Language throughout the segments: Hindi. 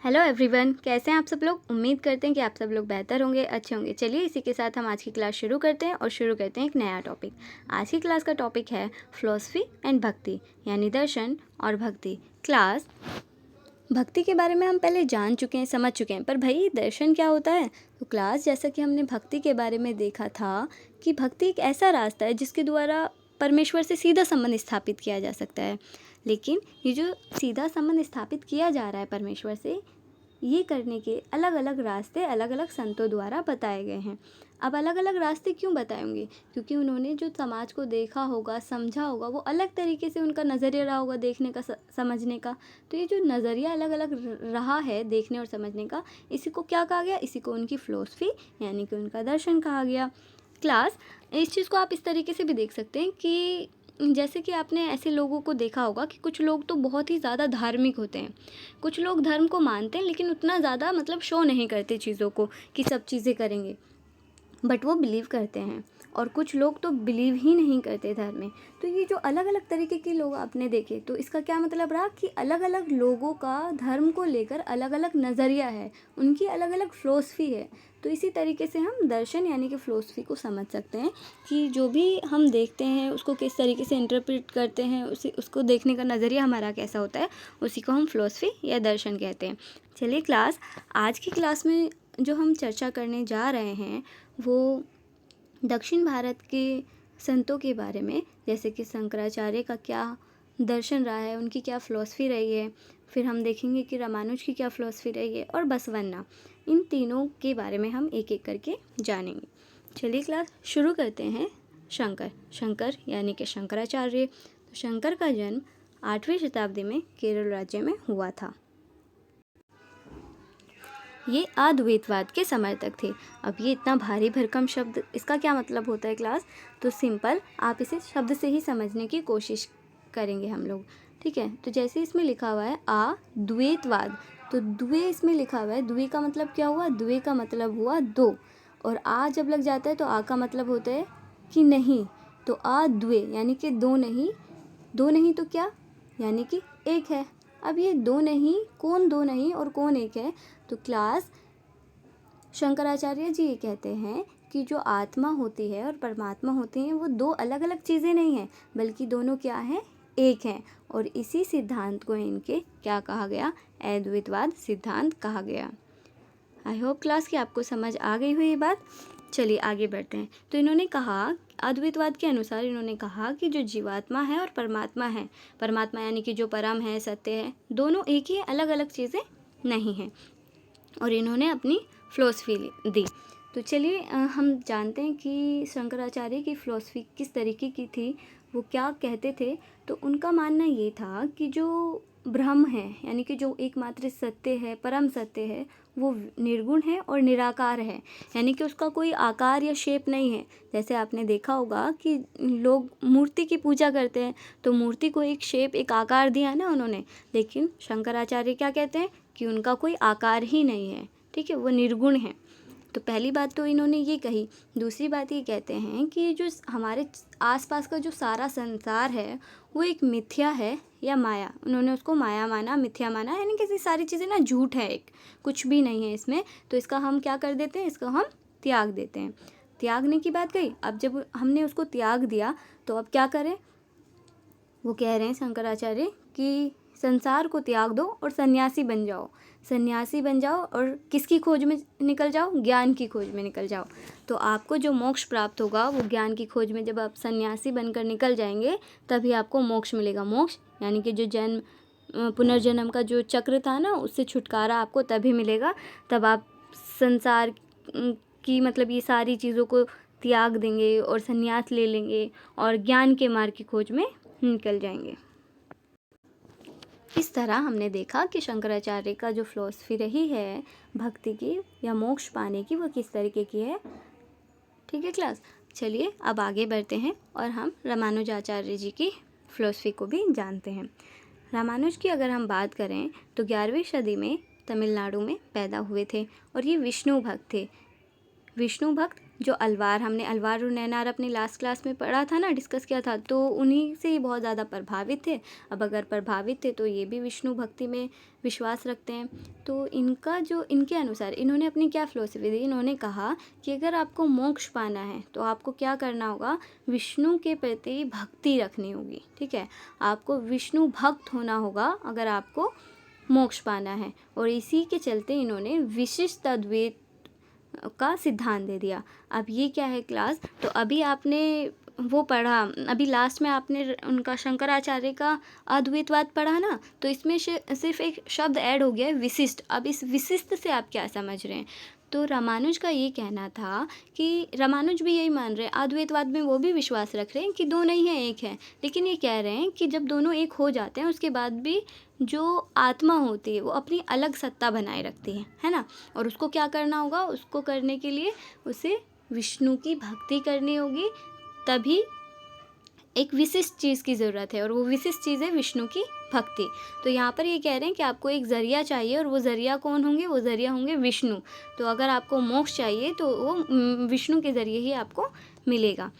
हेलो एवरीवन, कैसे हैं आप सब लोग। उम्मीद करते हैं कि आप सब लोग बेहतर होंगे, अच्छे होंगे। चलिए इसी के साथ हम आज की क्लास शुरू करते हैं और शुरू करते हैं एक नया टॉपिक। आज की क्लास का टॉपिक है फिलॉसफी एंड भक्ति, यानी दर्शन और भक्ति। क्लास भक्ति के बारे में हम पहले जान चुके हैं, समझ चुके हैं, पर भाई दर्शन क्या होता है। तो क्लास जैसा कि हमने भक्ति के बारे में देखा था कि भक्ति एक ऐसा रास्ता है जिसके द्वारा परमेश्वर से सीधा संबंध स्थापित किया जा सकता है। लेकिन ये जो सीधा संबंध स्थापित किया जा रहा है परमेश्वर से, ये करने के अलग अलग रास्ते अलग अलग संतों द्वारा बताए गए हैं। अब अलग अलग रास्ते क्यों बताएंगे? क्योंकि उन्होंने जो समाज को देखा होगा, समझा होगा, वो अलग तरीके से उनका नज़रिया रहा होगा देखने का, समझने का। तो ये जो नज़रिया अलग अलग रहा है देखने और समझने का, इसी को क्या कहा गया? इसी को उनकी फिलॉसफी यानी कि उनका दर्शन कहा गया। क्लास इस चीज़ को आप इस तरीके से भी देख सकते हैं कि जैसे कि आपने ऐसे लोगों को देखा होगा कि कुछ लोग तो बहुत ही ज़्यादा धार्मिक होते हैं। कुछ लोग धर्म को मानते हैं लेकिन उतना ज़्यादा शो नहीं करते चीज़ों को कि सब चीज़ें करेंगे, बट वो बिलीव करते हैं। और कुछ लोग तो बिलीव ही नहीं करते धर्म में। तो ये जो अलग अलग तरीके के लोग आपने देखे, तो इसका क्या मतलब रहा कि अलग अलग लोगों का धर्म को लेकर अलग अलग नज़रिया है, उनकी अलग अलग फ़िलॉसफी है। तो इसी तरीके से हम दर्शन यानी कि फ़िलॉसफी को समझ सकते हैं कि जो भी हम देखते हैं उसको किस तरीके से इंटरप्रेट करते हैं, उसको देखने का नज़रिया हमारा कैसा होता है, उसी को हम फ़िलॉसफी या दर्शन कहते हैं। चलिए क्लास, आज की क्लास में जो हम चर्चा करने जा रहे हैं वो दक्षिण भारत के संतों के बारे में, जैसे कि शंकराचार्य का क्या दर्शन रहा है, उनकी क्या फ़िलॉसफी रही है। फिर हम देखेंगे कि रामानुज की क्या फ़िलॉसफी रही है, और बसवन्ना। इन तीनों के बारे में हम एक एक करके जानेंगे। चलिए क्लास शुरू करते हैं। शंकर यानी कि शंकराचार्य। तो शंकर का जन्म 8वीं शताब्दी में केरल राज्य में हुआ था। ये अद्वैतवाद के समर्थक थे। अब ये इतना भारी भरकम शब्द, इसका क्या मतलब होता है क्लास? तो सिंपल, आप इसे शब्द से ही समझने की कोशिश करेंगे हम लोग, ठीक है। तो जैसे इसमें लिखा हुआ है अद्वैतवाद, तो द्वे इसमें लिखा हुआ है। द्वे का मतलब क्या हुआ? द्वे का मतलब हुआ दो, और आ जब लग जाता है तो आ का मतलब होता है कि नहीं। तो अद्वे यानी कि दो नहीं। दो नहीं तो क्या? यानी कि एक है। अब ये दो नहीं, कौन दो नहीं और कौन एक है? तो क्लास शंकराचार्य जी ये कहते हैं कि जो आत्मा होती है और परमात्मा होती हैं वो दो अलग अलग चीज़ें नहीं हैं, बल्कि दोनों क्या हैं? एक हैं। और इसी सिद्धांत को इनके क्या कहा गया? अद्वैतवाद सिद्धांत कहा गया। आई होप क्लास कि आपको समझ आ गई हुई ये बात। चलिए आगे बढ़ते हैं। तो इन्होंने कहा, अद्वैतवाद के अनुसार इन्होंने कहा कि जो जीवात्मा है और परमात्मा है, परमात्मा यानी कि जो परम है, सत्य है, दोनों एक ही, अलग अलग चीज़ें नहीं हैं। और इन्होंने अपनी फ़िलॉसफी दी। तो चलिए हम जानते हैं कि शंकराचार्य की फ़िलॉसफी किस तरीके की थी, वो क्या कहते थे। तो उनका मानना ये था कि जो ब्रह्म है यानी कि जो एकमात्र सत्य है, परम सत्य है, वो निर्गुण है और निराकार है, यानी कि उसका कोई आकार या शेप नहीं है। जैसे आपने देखा होगा कि लोग मूर्ति की पूजा करते हैं, तो मूर्ति को एक शेप, एक आकार दिया ना उन्होंने, लेकिन शंकराचार्य क्या कहते हैं कि उनका कोई आकार ही नहीं है, ठीक है, वो निर्गुण है। तो पहली बात तो इन्होंने ये कही। दूसरी बात ये कहते हैं कि जो हमारे आसपास का जो सारा संसार है वो एक मिथ्या है या माया। उन्होंने उसको माया माना, मिथ्या माना, यानी कि ये सारी चीज़ें ना झूठ है, एक कुछ भी नहीं है इसमें। तो इसका हम क्या कर देते हैं? इसका हम त्याग देते हैं। त्यागने की बात कही। अब जब हमने उसको त्याग दिया तो अब क्या करें? वो कह रहे हैं शंकराचार्य कि संसार को त्याग दो और सन्यासी बन जाओ। सन्यासी बन जाओ और किसकी खोज में निकल जाओ? ज्ञान की खोज में निकल जाओ। तो आपको जो मोक्ष प्राप्त होगा वो ज्ञान की खोज में, जब आप सन्यासी बनकर निकल जाएंगे तभी आपको मोक्ष मिलेगा। मोक्ष यानी कि जो जन्म पुनर्जन्म का जो चक्र था ना, उससे छुटकारा आपको तभी मिलेगा। तब आप संसार की ये सारी चीज़ों को त्याग देंगे और सन्यास ले लेंगे और ज्ञान के मार्ग की खोज में निकल जाएंगे। इस तरह हमने देखा कि शंकराचार्य का जो फिलॉसफी रही है भक्ति की या मोक्ष पाने की, वो किस तरीके की है। ठीक है क्लास, चलिए अब आगे बढ़ते हैं और हम रामानुजाचार्य जी की फिलॉसफी को भी जानते हैं। रामानुज की अगर हम बात करें तो 11वीं सदी में तमिलनाडु में पैदा हुए थे और ये विष्णु भक्त थे। विष्णु भक्त जो अलवार, हमने अलवार और नैनार अपनी लास्ट क्लास में पढ़ा था ना, डिस्कस किया था, तो उन्हीं से ही बहुत ज़्यादा प्रभावित थे। अब अगर प्रभावित थे तो ये भी विष्णु भक्ति में विश्वास रखते हैं। तो इनका जो, इनके अनुसार इन्होंने अपनी क्या फ़िलॉसफी दी, इन्होंने कहा कि अगर आपको मोक्ष पाना है तो आपको क्या करना होगा, विष्णु के प्रति भक्ति रखनी होगी। ठीक है, आपको विष्णु भक्त होना होगा अगर आपको मोक्ष पाना है। और इसी के चलते इन्होंने विशिष्ट अद्वैत का सिद्धांत दे दिया। अब ये क्या है क्लास, तो अभी आपने वो पढ़ा, अभी लास्ट में आपने उनका शंकराचार्य का अद्वैतवाद पढ़ा ना, तो इसमें सिर्फ एक शब्द ऐड हो गया है, विशिष्ट। अब इस विशिष्ट से आप क्या समझ रहे हैं, तो रामानुज का ये कहना था कि रामानुज भी यही मान रहे हैं, अद्वैतवाद में वो भी विश्वास रख रहे हैं कि दो नहीं है एक है, लेकिन ये कह रहे हैं कि जब दोनों एक हो जाते हैं उसके बाद भी जो आत्मा होती है वो अपनी अलग सत्ता बनाए रखती है ना। और उसको क्या करना होगा, उसको करने के लिए उसे विष्णु की भक्ति करनी होगी, तभी एक विशिष्ट चीज़ की ज़रूरत है, और वो विशिष्ट चीज़ है विष्णु की भक्ति। तो यहाँ पर ये कह रहे हैं कि आपको एक ज़रिया चाहिए, और वो ज़रिया कौन होंगे, वो ज़रिया होंगे विष्णु। तो अगर आपको मोक्ष चाहिए तो वो विष्णु के ज़रिए ही आपको मिलेगा।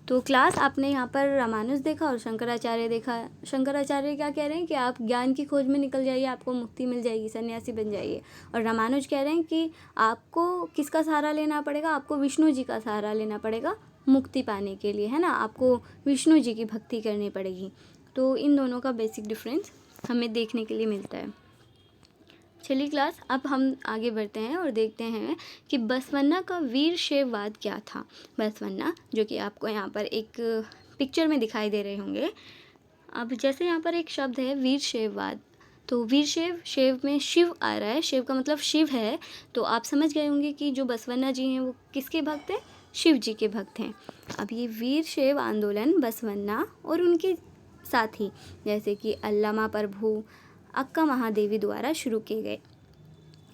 तो क्लास आपने यहाँ पर रामानुज देखा और शंकराचार्य देखा। शंकराचार्य क्या कह रहे हैं कि आप ज्ञान की खोज में निकल जाइए, आपको मुक्ति मिल जाएगी, सन्यासी बन जाइए। और रामानुज कह रहे हैं कि आपको किसका सहारा लेना पड़ेगा, आपको विष्णु जी का सहारा लेना पड़ेगा मुक्ति पाने के लिए, है ना, आपको विष्णु जी की भक्ति करनी पड़ेगी। तो इन दोनों का बेसिक डिफरेंस हमें देखने के लिए मिलता है। चलिए क्लास, अब हम आगे बढ़ते हैं और देखते हैं कि बसवन्ना का वीरशैववाद क्या था। बसवन्ना, जो कि आपको यहाँ पर एक पिक्चर में दिखाई दे रहे होंगे। अब जैसे यहाँ पर एक शब्द है वीरशैववाद, तो वीरशैव, शैव में शिव आ रहा है, शिव का मतलब शिव है, तो आप समझ गए होंगे कि जो बसवन्ना जी हैं वो किसके भक्त हैं, शिव जी के भक्त हैं। अब ये वीरशैव आंदोलन बसवन्ना और उनके साथी जैसे कि अल्लामा प्रभु, अक्का महादेवी द्वारा शुरू किए गए।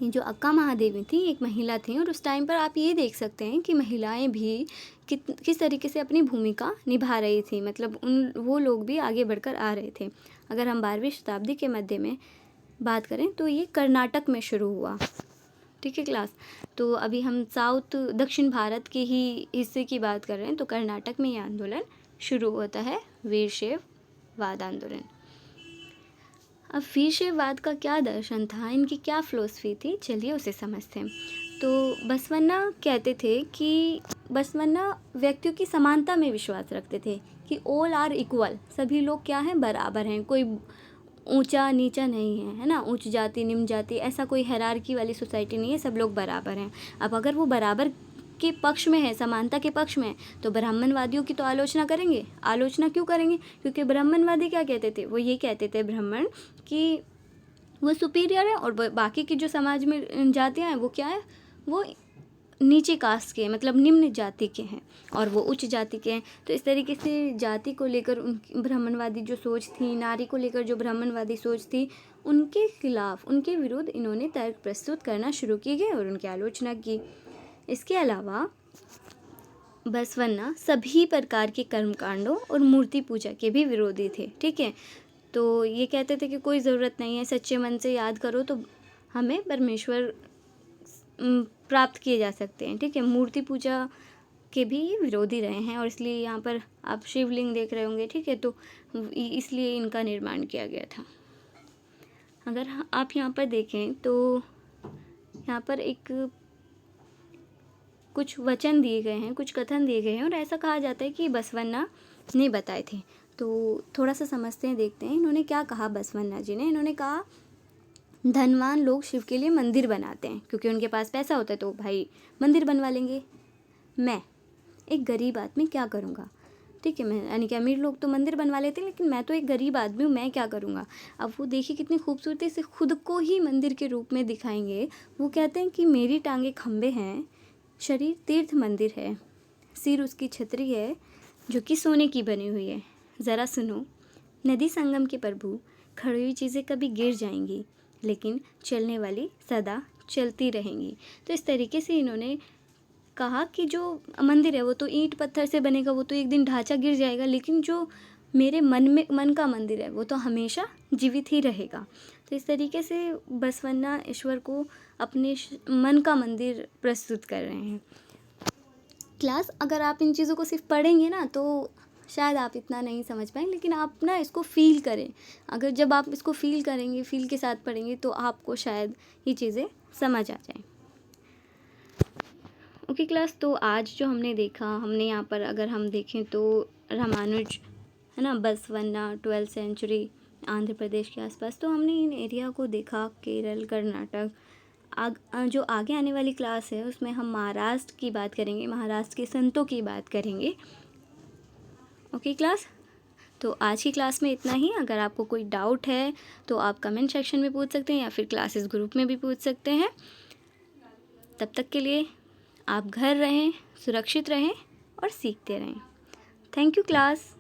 ये जो अक्का महादेवी थी एक महिला थी, और उस टाइम पर आप ये देख सकते हैं कि महिलाएं भी किस तरीके से अपनी भूमिका निभा रही थी, मतलब वो लोग भी आगे बढ़कर आ रहे थे। अगर हम 12वीं शताब्दी के मध्य में बात करें तो ये कर्नाटक में शुरू हुआ। ठीक है क्लास, तो अभी हम साउथ दक्षिण भारत के ही हिस्से की बात कर रहे हैं, तो कर्नाटक में ये आंदोलन शुरू होता है, वीरशैववाद आंदोलन। अब वीरशैववाद का क्या दर्शन था, इनकी क्या फ़िलॉसफी थी, चलिए उसे समझते हैं। तो बसवन्ना कहते थे कि बसवन्ना व्यक्तियों की समानता में विश्वास रखते थे कि ऑल आर इक्वल, सभी लोग क्या हैं, बराबर हैं, कोई ऊंचा नीचा नहीं है ना, उच्च जाति निम्न जाति ऐसा कोई हायरार्की वाली सोसाइटी नहीं है, सब लोग बराबर हैं। अब अगर वो बराबर के पक्ष में है, समानता के पक्ष में है, तो ब्राह्मणवादियों की तो आलोचना करेंगे। आलोचना क्यों करेंगे, क्योंकि ब्राह्मणवादी क्या कहते थे, वो ये कहते थे ब्राह्मण कि वो सुपीरियर है, और बाकी की जो समाज में जातियाँ हैं वो क्या है, वो नीचे कास्ट के, मतलब निम्न जाति के हैं, और वो उच्च जाति के हैं। तो इस तरीके से जाति को लेकर उनकी ब्राह्मणवादी जो सोच थी, नारी को लेकर जो ब्राह्मणवादी सोच थी, उनके खिलाफ, उनके विरुद्ध इन्होंने तर्क प्रस्तुत करना शुरू किए और उनकी आलोचना की। इसके अलावा बसवन्ना सभी प्रकार के कर्मकांडों और मूर्ति पूजा के भी विरोधी थे। ठीक है, तो ये कहते थे कि कोई ज़रूरत नहीं है, सच्चे मन से याद करो तो हमें परमेश्वर प्राप्त किए जा सकते हैं। ठीक है, मूर्ति पूजा के भी ये विरोधी रहे हैं, और इसलिए यहाँ पर आप शिवलिंग देख रहे होंगे। ठीक है, तो इसलिए इनका निर्माण किया गया था। अगर आप यहाँ पर देखें तो यहाँ पर एक कुछ वचन दिए गए हैं, कुछ कथन दिए गए हैं, और ऐसा कहा जाता है कि बसवन्ना ने बताए थे। तो थोड़ा सा समझते हैं, देखते हैं इन्होंने क्या कहा बसवन्ना जी ने। इन्होंने कहा धनवान लोग शिव के लिए मंदिर बनाते हैं, क्योंकि उनके पास पैसा होता है तो भाई मंदिर बनवा लेंगे। मैं एक गरीब आदमी क्या करूँगा, ठीक है, मैं यानी कि अमीर लोग तो मंदिर बनवा लेते हैं, लेकिन मैं तो एक गरीब आदमी हूँ, मैं क्या करूँगा। अब वो देखिए कितनी खूबसूरती से खुद को ही मंदिर के रूप में दिखाएंगे। वो कहते हैं कि मेरी टांगे खंबे हैं, शरीर तीर्थ मंदिर है, सिर उसकी छतरी है जो कि सोने की बनी हुई है। ज़रा सुनो, नदी संगम के प्रभु, खड़ी हुई चीज़ें कभी गिर जाएंगी, लेकिन चलने वाली सदा चलती रहेंगी। तो इस तरीके से इन्होंने कहा कि जो मंदिर है वो तो ईंट पत्थर से बनेगा, वो तो एक दिन ढांचा गिर जाएगा, लेकिन जो मेरे मन का मंदिर है वो तो हमेशा जीवित ही रहेगा। तो इस तरीके से बसवन्ना ईश्वर को अपने मन का मंदिर प्रस्तुत कर रहे हैं। क्लास अगर आप इन चीज़ों को सिर्फ पढ़ेंगे ना तो शायद आप इतना नहीं समझ पाएंगे, लेकिन आप ना इसको फ़ील करें। अगर जब आप इसको फ़ील करेंगे, फ़ील के साथ पढ़ेंगे, तो आपको शायद ये चीज़ें समझ आ जाएं। ओके क्लास, तो आज जो हमने देखा, हमने यहाँ पर अगर हम देखें तो रामानुज है ना, बसवन्ना, 12th सेंचुरी, आंध्र प्रदेश के आसपास, तो हमने इन एरिया को देखा, केरल, कर्नाटक। जो आगे आने वाली क्लास है उसमें हम महाराष्ट्र की बात करेंगे, महाराष्ट्र के संतों की बात करेंगे। ओके क्लास, तो आज की क्लास में इतना ही। अगर आपको कोई डाउट है तो आप कमेंट सेक्शन में पूछ सकते हैं या फिर क्लासेस ग्रुप में भी पूछ सकते हैं। तब तक के लिए आप घर रहें, सुरक्षित रहें और सीखते रहें। Thank you class.